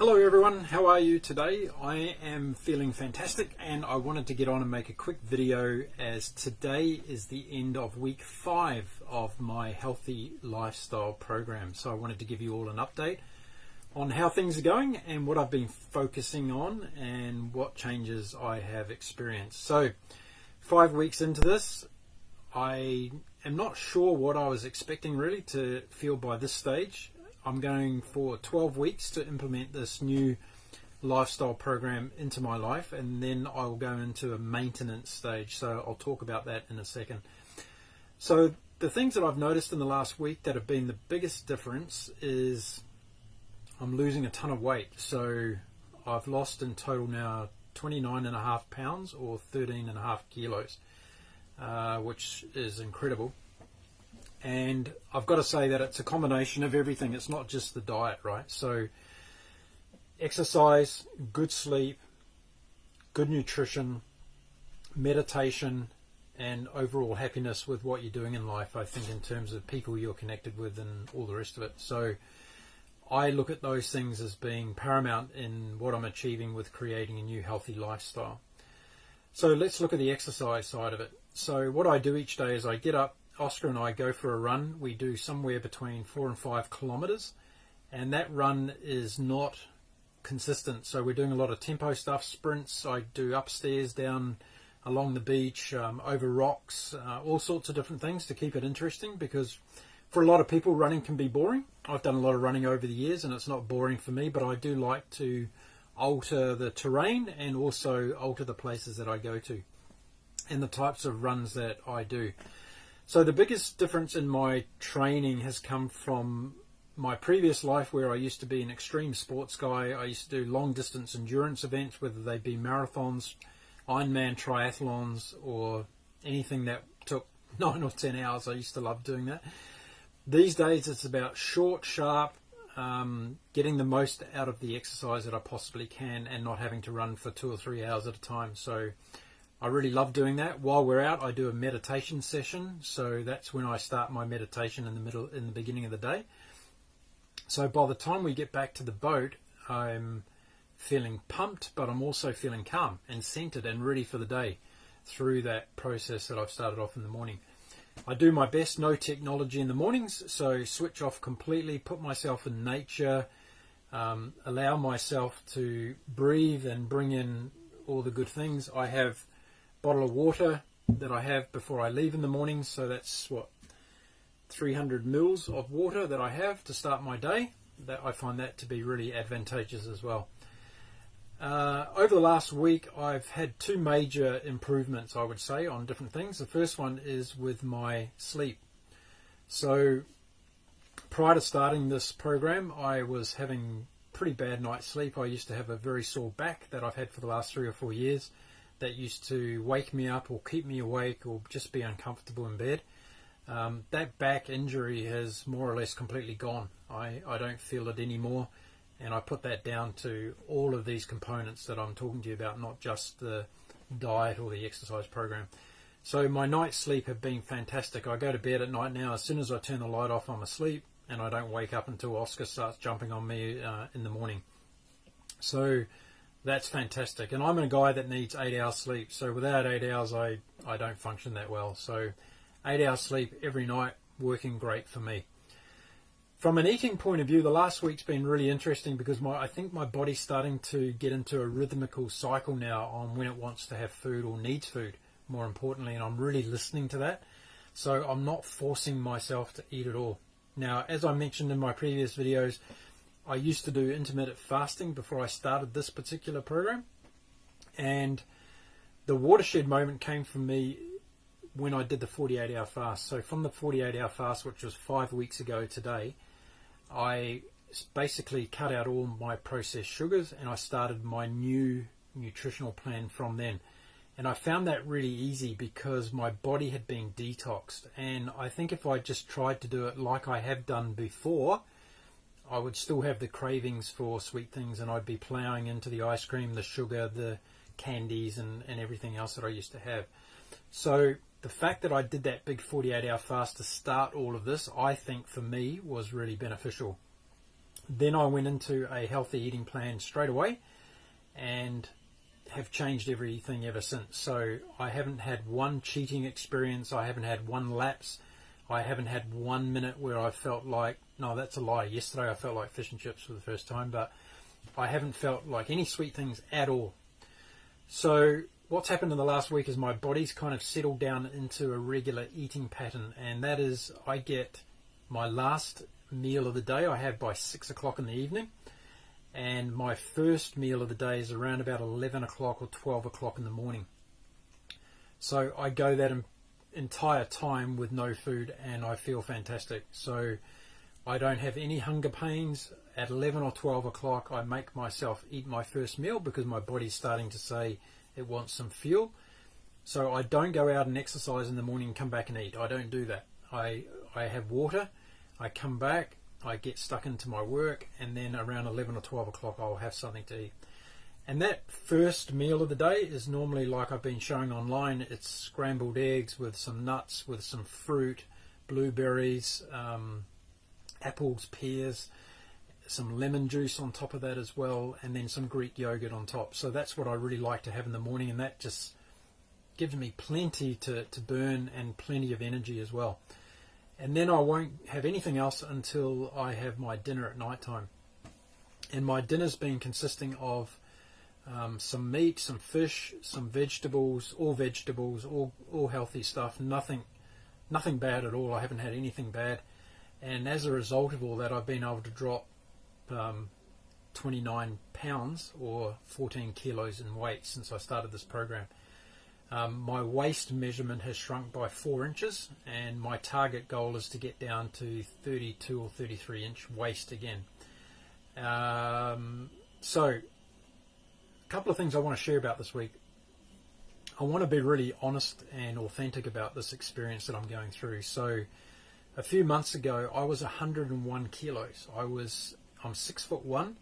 Hello everyone, how are you today? I am feeling fantastic and I wanted to get on and make a quick video as today is the end of week 5 of my healthy lifestyle program. So I wanted to give you all an update on how things are going and what I've been focusing on and what changes I have experienced. So 5 weeks into this, I am not sure what I was expecting really to feel by this stage. I'm going for 12 weeks to implement this new lifestyle program into my life, and then I will go into a maintenance stage. So I'll talk about that in a second. So the things that I've noticed in the last week that have been the biggest difference is I'm losing a ton of weight. So I've lost in total now 29.5 pounds or 13.5 kilos, which is incredible. And I've got to say that it's a combination of everything. It's not just the diet, right? So exercise, good sleep, good nutrition, meditation, and overall happiness with what you're doing in life, I think, in terms of people you're connected with and all the rest of it. So I look at those things as being paramount in what I'm achieving with creating a new healthy lifestyle. So let's look at the exercise side of it. So what I do each day is I get up, Oscar and I go for a run. We do somewhere between 4 and 5 kilometers, and that run is not consistent. So we're doing a lot of tempo stuff, sprints. I do upstairs, down along the beach, over rocks, all sorts of different things to keep it interesting, because for a lot of people running can be boring. I've done a lot of running over the years and it's not boring for me, but I do like to alter the terrain and also alter the places that I go to and the types of runs that I do. So the biggest difference in my training has come from my previous life, where I used to be an extreme sports guy. I used to do long distance endurance events, whether they be marathons, Ironman triathlons, or anything that took 9 or 10 hours. I used to love doing that. These days it's about short, sharp, getting the most out of the exercise that I possibly can and not having to run for 2 or 3 hours at a time. So I really love doing that. While we're out, I do a meditation session. So that's when I start my meditation in the beginning of the day. So by the time we get back to the boat, I'm feeling pumped, but I'm also feeling calm and centered and ready for the day through that process that I've started off in the morning. I do my best, no technology in the mornings. So switch off completely, put myself in nature, allow myself to breathe and bring in all the good things. I have bottle of water that I have before I leave in the morning, so that's 300 mils of water that I have to start my day. That I find that to be really advantageous as well. Over the last week I've had 2 major improvements, I would say, on different things. The first one is with my sleep. So prior to starting this program, I was having pretty bad night's sleep. I used to have a very sore back that I've had for the last 3 or 4 years. That used to wake me up or keep me awake or just be uncomfortable in bed. That back injury has more or less completely gone. I don't feel it anymore, and I put that down to all of these components that I'm talking to you about, not just the diet or the exercise program. So my night's sleep have been fantastic. I go to bed at night now. As soon as I turn the light off, I'm asleep, and I don't wake up until Oscar starts jumping on me in the morning. So that's fantastic. And I'm a guy that needs 8 hours sleep. So without 8 hours, I don't function that well. So 8 hours sleep every night, working great for me. From an eating point of view, the last week's been really interesting because I think my body's starting to get into a rhythmical cycle now on when it wants to have food or needs food, more importantly. And I'm really listening to that. So I'm not forcing myself to eat at all. Now, as I mentioned in my previous videos, I used to do intermittent fasting before I started this particular program, and the watershed moment came for me when I did the 48-hour fast. So from the 48-hour fast, which was 5 weeks ago today, I basically cut out all my processed sugars and I started my new nutritional plan from then. And I found that really easy because my body had been detoxed, and I think if I just tried to do it like I have done before, I would still have the cravings for sweet things, and I'd be ploughing into the ice cream, the sugar, the candies, and everything else that I used to have. So the fact that I did that big 48-hour fast to start all of this, I think for me was really beneficial. Then I went into a healthy eating plan straight away and have changed everything ever since. So I haven't had one cheating experience, I haven't had one lapse, I haven't had 1 minute where I felt like, no, that's a lie. Yesterday I felt like fish and chips for the first time, but I haven't felt like any sweet things at all. So what's happened in the last week is my body's kind of settled down into a regular eating pattern, and that is I get my last meal of the day I have by 6 o'clock in the evening, and my first meal of the day is around about 11 o'clock or 12 o'clock in the morning. So I go that entire time with no food and I feel fantastic. So I don't have any hunger pains. At 11 or 12 o'clock I make myself eat my first meal because my body's starting to say it wants some fuel. So I don't go out and exercise in the morning and come back and eat. I don't do that. I have water, I come back, I get stuck into my work, and then around 11 or 12 o'clock I'll have something to eat. And that first meal of the day is normally, like I've been showing online, it's scrambled eggs with some nuts, with some fruit, blueberries, apples, pears, some lemon juice on top of that as well, and then some Greek yogurt on top. So that's what I really like to have in the morning, and that just gives me plenty to burn and plenty of energy as well. And then I won't have anything else until I have my dinner at night time. And my dinner's been consisting of some meat, some fish, some vegetables, all healthy stuff, nothing bad at all. I haven't had anything bad. And as a result of all that, I've been able to drop 29 pounds or 14 kilos in weight since I started this program. My waist measurement has shrunk by 4 inches, and my target goal is to get down to 32 or 33 inch waist again. So a couple of things I want to share about this week. I want to be really honest and authentic about this experience that I'm going through. So a few months ago I was 101 kilos. I'm 6'1",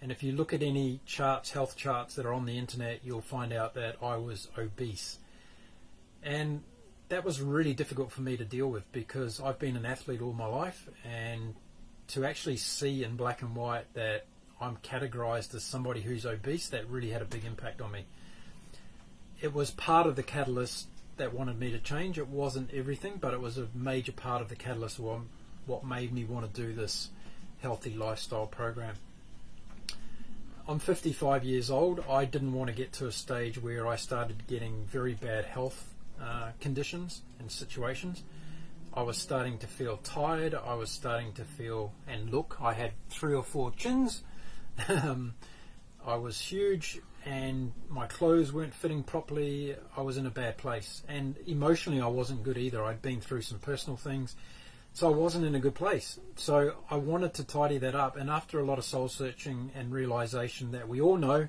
and if you look at any charts, health charts that are on the internet, you'll find out that I was obese. And that was really difficult for me to deal with because I've been an athlete all my life, and to actually see in black and white that I'm categorized as somebody who's obese, that really had a big impact on me. It was part of the catalyst that wanted me to change. It wasn't everything, but it was a major part of the catalyst of what made me want to do this healthy lifestyle program. I'm 55 years old. I didn't want to get to a stage where I started getting very bad health conditions and situations. I was starting to feel tired. I was starting to feel and look. I had 3 or 4 chins. I was huge, and my clothes weren't fitting properly. I was in a bad place, and emotionally I wasn't good either. I'd been through some personal things, so I wasn't in a good place. So I wanted to tidy that up, and after a lot of soul searching and realization that we all know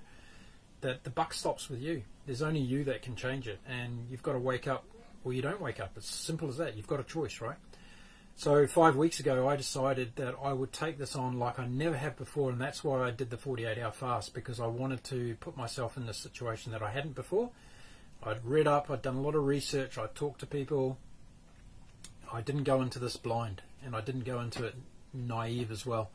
that the buck stops with you. There's only you that can change it, and you've got to wake up or you don't wake up. It's simple as that. You've got a choice, right? So 5 weeks ago I decided that I would take this on like I never have before, and that's why I did the 48-hour fast, because I wanted to put myself in this situation that I hadn't before. I'd read up, I'd done a lot of research, I'd talked to people. I didn't go into this blind, and I didn't go into it naive as well.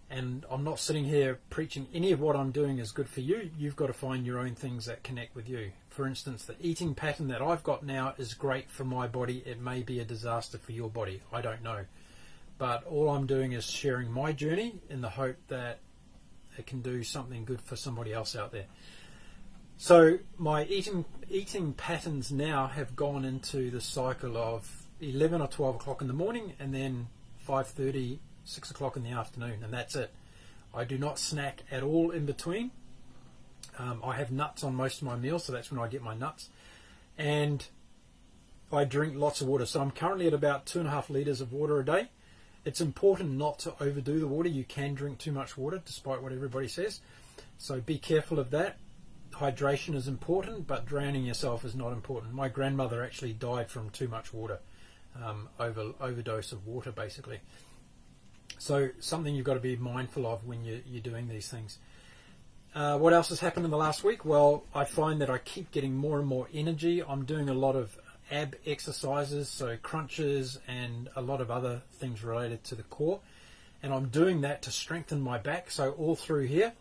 And I'm not sitting here preaching any of what I'm doing is good for you. You've got to find your own things that connect with you. For instance, the eating pattern that I've got now is great for my body. It may be a disaster for your body. I don't know. But all I'm doing is sharing my journey in the hope that it can do something good for somebody else out there. So my eating patterns now have gone into the cycle of 11 or 12 o'clock in the morning, and then 5:30, 6 o'clock in the afternoon, and that's it. I do not snack at all in between. I have nuts on most of my meals, so that's when I get my nuts. And I drink lots of water. So I'm currently at about 2.5 litres of water a day. It's important not to overdo the water. You can drink too much water, despite what everybody says. So be careful of that. Hydration is important, but drowning yourself is not important. My grandmother actually died from too much water, overdose of water, basically. So something you've got to be mindful of when you're doing these things. What else has happened in the last week? Well, I find that I keep getting more and more energy. I'm doing a lot of ab exercises, so crunches and a lot of other things related to the core. and I'm doing that to strengthen my back. So all through here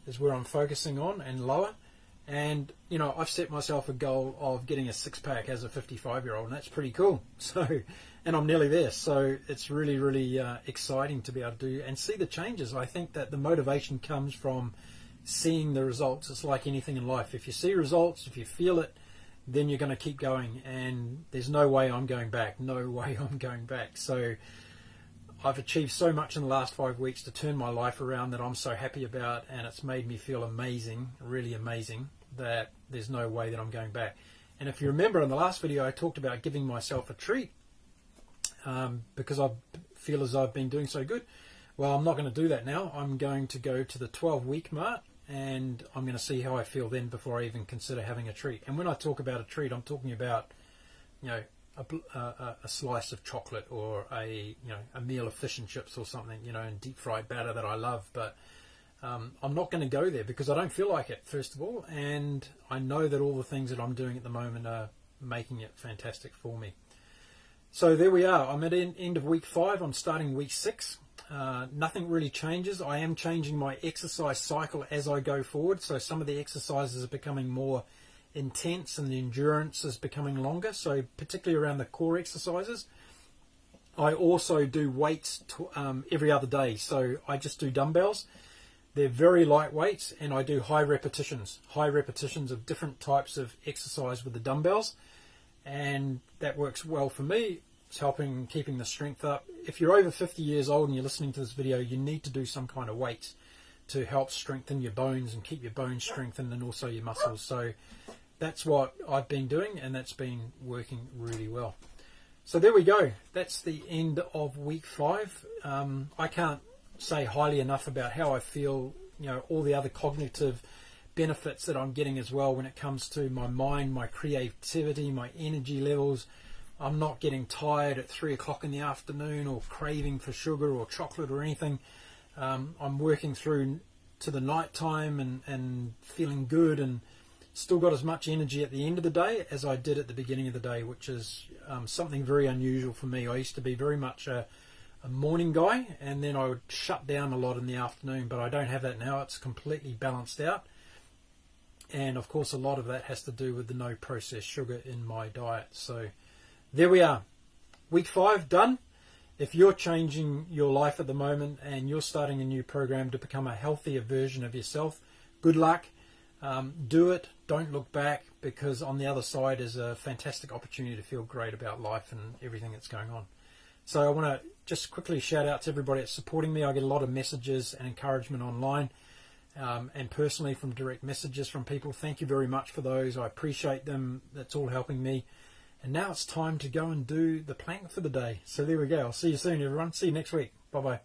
is where I'm focusing on, and lower. And you know, I've set myself a goal of getting a six-pack as a 55-year-old, and that's pretty cool. So, and I'm nearly there. So it's really, really exciting to be able to do and see the changes. I think that the motivation comes from seeing the results. It's like anything in life. If you see results, if you feel it, then you're going to keep going. And there's no way I'm going back. No way I'm going back. So I've achieved so much in the last 5 weeks to turn my life around that I'm so happy about, and it's made me feel amazing, really amazing, that there's no way that I'm going back. And if you remember in the last video, I talked about giving myself a treat because I feel as I've been doing so good. Well, I'm not going to do that now. I'm going to go to the 12-week mark, and I'm going to see how I feel then before I even consider having a treat. And when I talk about a treat, I'm talking about, you know, a slice of chocolate, or a meal of fish and chips or something, you know, and deep fried batter that I love. But I'm not going to go there because I don't feel like it, first of all, and I know that all the things that I'm doing at the moment are making it fantastic for me. So there we are. I'm at the end of week 5. I'm starting week 6. Nothing really changes. I am changing my exercise cycle as I go forward. So some of the exercises are becoming more intense and the endurance is becoming longer. So particularly around the core exercises. I also do weights every other day. So I just do dumbbells. They're very light weights, and I do high repetitions of different types of exercise with the dumbbells, and that works well for me. It's helping keeping the strength up. If you're over 50 years old and you're listening to this video, you need to do some kind of weights to help strengthen your bones and keep your bones strengthened, and also your muscles. So that's what I've been doing, and that's been working really well. So there we go. That's the end of week 5. I can't say highly enough about how I feel, you know, all the other cognitive benefits that I'm getting as well when it comes to my mind, my creativity, my energy levels. I'm not getting tired at 3 o'clock in the afternoon or craving for sugar or chocolate or anything. I'm working through to the night time and feeling good, and still got as much energy at the end of the day as I did at the beginning of the day, which is something very unusual for me. I used to be very much a morning guy, and then I would shut down a lot in the afternoon, but I don't have that now. It's completely balanced out, and of course a lot of that has to do with the no processed sugar in my diet. So there we are, week 5 done. If you're changing your life at the moment and you're starting a new program to become a healthier version of yourself, good luck. Do it, don't look back, because on the other side is a fantastic opportunity to feel great about life and everything that's going on. So I want to just quickly shout out to everybody that's supporting me. I get a lot of messages and encouragement online and personally from direct messages from people. Thank you very much for those. I appreciate them. That's all helping me. And now it's time to go and do the plank for the day. So there we go. I'll see you soon, everyone. See you next week. Bye-bye.